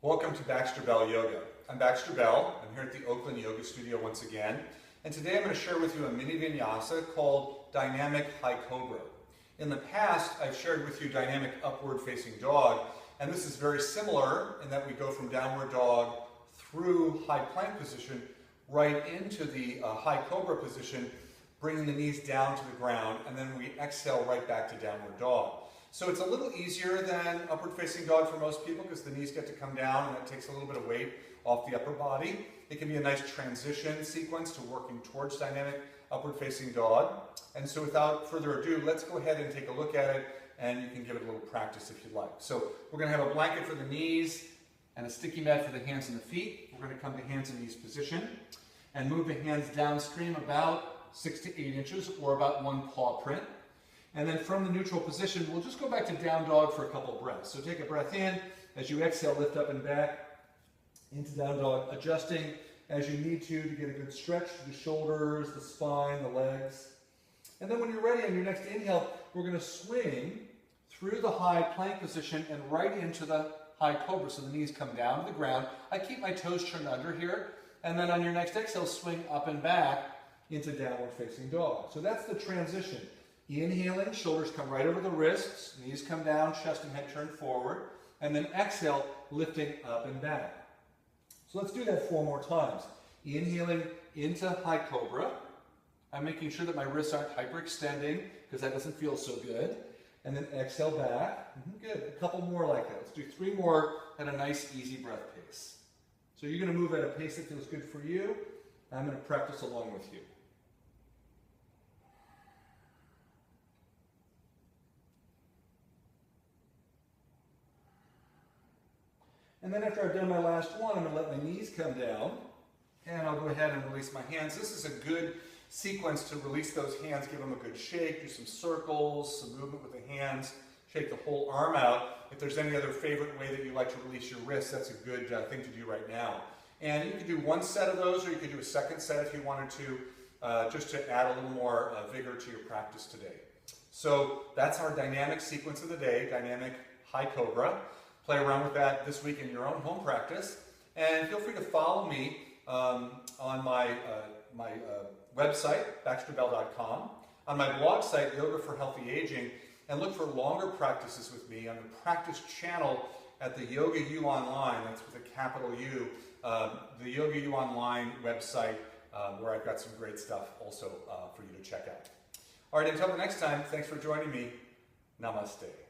Welcome to Baxter Bell Yoga. I'm Baxter Bell. I'm here at the Oakland Yoga Studio once again. And today I'm going to share with you a mini vinyasa called Dynamic High Cobra. In the past, I've shared with you Dynamic Upward Facing Dog, and this is very similar in that we go from Downward Dog through High Plank position right into the High Cobra position, bringing the knees down to the ground, and then we exhale right back to Downward Dog. So it's a little easier than Upward Facing Dog for most people because the knees get to come down and that takes a little bit of weight off the upper body. It can be a nice transition sequence to working towards Dynamic Upward Facing Dog. And so without further ado, let's go ahead and take a look at it, and you can give it a little practice if you'd like. So we're going to have a blanket for the knees and a sticky mat for the hands and the feet. We're going to come to hands and knees position and move the hands downstream about 6 to 8 inches or about 1 paw print. And then from the neutral position, we'll just go back to down dog for a couple of breaths. So take a breath in. As you exhale, lift up and back into down dog, adjusting as you need to get a good stretch to the shoulders, the spine, the legs. And then when you're ready on your next inhale, we're going to swing through the high plank position and right into the high cobra. So the knees come down to the ground. I keep my toes turned under here. And then on your next exhale, swing up and back into downward facing dog. So that's the transition. Inhaling, shoulders come right over the wrists, knees come down, chest and head turn forward, and then exhale, lifting up and back. So let's do that 4 more times. Inhaling into High Cobra. I'm making sure that my wrists aren't hyperextending because that doesn't feel so good. And then exhale back. Good. A couple more like that. Let's do 3 more at a nice, easy breath pace. So you're going to move at a pace that feels good for you. I'm going to practice along with you. And then after I've done my last one, I'm going to let my knees come down, and I'll go ahead and release my hands. This is a good sequence to release those hands, give them a good shake, do some circles, some movement with the hands, shake the whole arm out. If there's any other favorite way that you like to release your wrists, that's a good thing to do right now. And you could do 1 set of those, or you could do a second set if you wanted to, just to add a little more vigor to your practice today. So that's our dynamic sequence of the day, Dynamic High Cobra. Play around with that this week in your own home practice. And feel free to follow me on my website, baxterbell.com, on my blog site, Yoga for Healthy Aging, and look for longer practices with me on the practice channel at the Yoga U Online, that's with a capital U, the Yoga U Online website, where I've got some great stuff also for you to check out. All right, until the next time, thanks for joining me. Namaste.